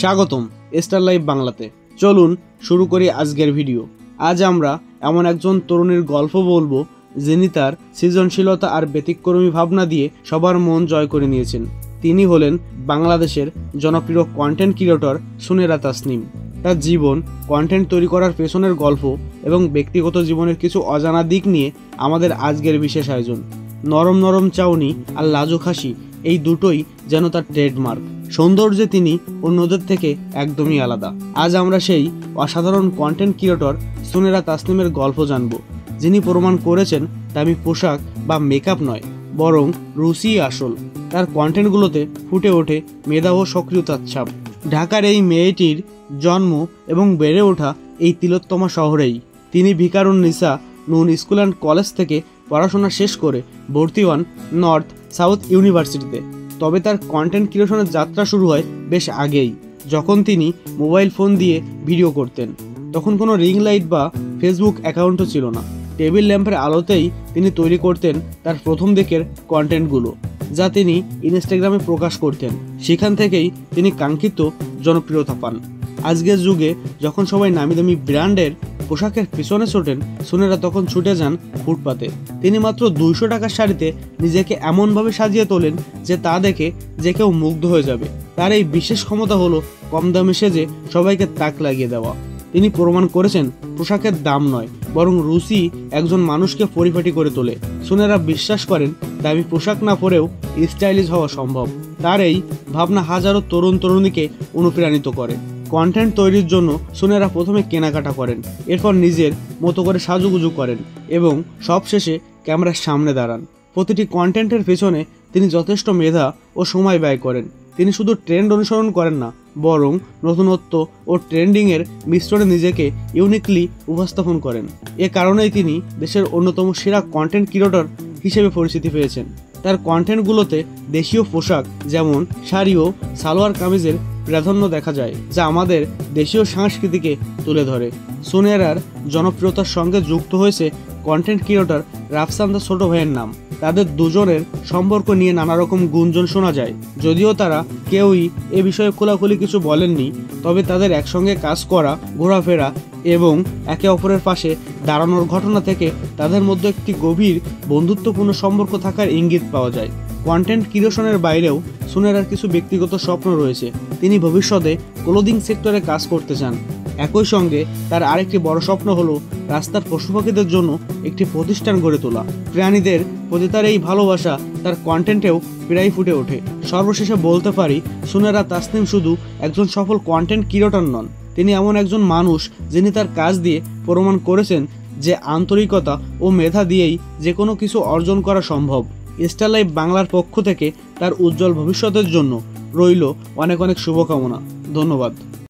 স্বাগতম star live বাংলাতে। চলুন শুরু করি আজকের ভিডিও। আজ আমরা এমন একজন তরুণীর গল্প বলবো যিনি তার সৃজনশীলতা আর ব্যতিক্রমী ভাবনা দিয়ে সবার মন জয় করে নিয়েছেন। তিনি হলেন বাংলাদেশের জনপ্রিয় কন্টেন্ট ক্রিয়েটর সুনেরা তাসনিম। তার জীবন, কন্টেন্ট তৈরি করার পেছনের গল্প এবং ব্যক্তিগত জীবনের কিছু অজানা দিক নিয়ে আমাদের আজকের বিশেষ আয়োজন। নরম নরম চাউনি আর লাজুক হাসি, এই দুটোই যেন তার ট্রেডমার্ক। সৌন্দর্যে তিনি অন্যদের থেকে একদমই আলাদা। আজ আমরা সেই অসাধারণ কন্টেন্ট ক্রিয়েটর সুনেরা তাসনিমের গল্প জানব, যিনি প্রমাণ করেছেন দামি পোশাক বা মেকআপ নয়, বরং রুচি আসল। তার কন্টেন্টগুলোতে ফুটে ওঠে মেধা ও সক্রিয়তার ছাপ। ঢাকার এই মেয়েটির জন্ম এবং বেড়ে ওঠা এই তিলোত্তমা শহরেই। তিনি ভিকারুননিসা নুন স্কুল অ্যান্ড কলেজ থেকে পড়াশোনা শেষ করে ভর্তি হন নর্থ সাউথ ইউনিভার্সিটিতে। তবে তার কন্টেন্ট ক্রিয়েশনের যাত্রা শুরু হয় বেশ আগেই, যখন তিনি মোবাইল ফোন দিয়ে ভিডিও করতেন। তখন কোনো রিং লাইট বা ফেসবুক অ্যাকাউন্টও ছিল না। টেবিল ল্যাম্পের আলোতেই তিনি তৈরি করতেন তার প্রথম দিকের কন্টেন্টগুলো, যা তিনি ইনস্টাগ্রামে প্রকাশ করতেন। সেখান থেকেই তিনি কাঙ্ক্ষিত জনপ্রিয়তা পান। আজকের যুগে যখন সবাই নামি দামি ব্র্যান্ডের পোশাকের পিছনে ছোটেন, সুনেরা তখন ছুটে যান ফুটপাতে। তিনি মাত্র 200 টাকার শাড়িতে নিজেকে এমনভাবে সাজিয়ে তোলেন যে তা দেখে যে কেউ মুগ্ধ হয়ে যাবে। তার এই বিশেষ ক্ষমতা হলো কম দামে সেজে সবাইকে তাক লাগিয়ে দেওয়া। তিনি প্রমাণ করেছেন পোশাকের দাম নয়, বরং রুচি একজন মানুষকে পরিপাটি করে তোলে। সুনেরা বিশ্বাস করেন দামি পোশাক না পরেও স্টাইলিশ হওয়া সম্ভব। তার এই ভাবনা হাজারো তরুণ তরুণীকে অনুপ্রাণিত করে। কন্টেন্ট তৈরির জন্য সুনেরা প্রথমে কেনাকাটা করেন, এরপর নিজের মতো করে সাজুগুজু করেন এবং সবশেষে ক্যামেরার সামনে দাঁড়ান। প্রতিটি কন্টেন্টের পেছনে তিনি যথেষ্ট মেধা ও সময় ব্যয় করেন। তিনি শুধু ট্রেন্ড অনুসরণ করেন না, বরং নতুনত্ব ও ট্রেন্ডিংয়ের মিশ্রণে নিজেকে ইউনিকলি উপস্থাপন করেন। এ কারণেই তিনি দেশের অন্যতম সেরা কন্টেন্ট ক্রিয়েটর হিসেবে পরিচিতি পেয়েছেন। তার কন্টেন্টগুলোতে দেশীয় পোশাক যেমন শাড়ি ও সালোয়ার কামিজের প্রাধান্য দেখা যায়, যা আমাদের দেশীয় সংস্কৃতিকে তুলে ধরে। সুনেরার জনপ্রিয়তার সঙ্গে যুক্ত হয়েছে কন্টেন্ট ক্রিয়েটর রাফসান দা ছোট ভাইয়ের নাম। তাদের দুজনের সম্পর্ক নিয়ে নানা রকম গুঞ্জন শোনা যায়। যদিও তারা কেউই এ বিষয়ে খোলাখুলি কিছু বলেননি, তবে তাদের একসঙ্গে কাজ করা, ঘোরাফেরা এবং একে অপরের পাশে দাঁড়ানোর ঘটনা থেকে তাদের মধ্যে একটি গভীর বন্ধুত্বপূর্ণ সম্পর্ক থাকার ইঙ্গিত পাওয়া যায়। কন্টেন্ট ক্রিয়েশনের বাইরেও সুনেরার কিছু ব্যক্তিগত স্বপ্ন রয়েছে। তিনি ভবিষ্যতে ক্লোদিং সেক্টরে কাজ করতে চান। একই সঙ্গে তার আরেকটি বড় স্বপ্ন হলো রাস্তার পশু পাখিদের জন্য একটি প্রতিষ্ঠান গড়ে তোলা। প্রাণীদের প্রতি তার এই ভালোবাসা তার কন্টেন্টেও প্রায় ফুটে ওঠে। সর্বশেষে বলতে পারি, সুনেরা তাসনিম শুধু একজন সফল কন্টেন্ট ক্রিয়েটর নন, তিনি এমন একজন মানুষ যিনি তার কাজ দিয়ে প্রমাণ করেছেন যে আন্তরিকতা ও মেধা দিয়েই যে কোনো কিছু অর্জন করা সম্ভব। স্টার লাইভ বাংলার পক্ষ থেকে তার উজ্জ্বল ভবিষ্যতের জন্য রইল অনেক অনেক শুভকামনা। ধন্যবাদ।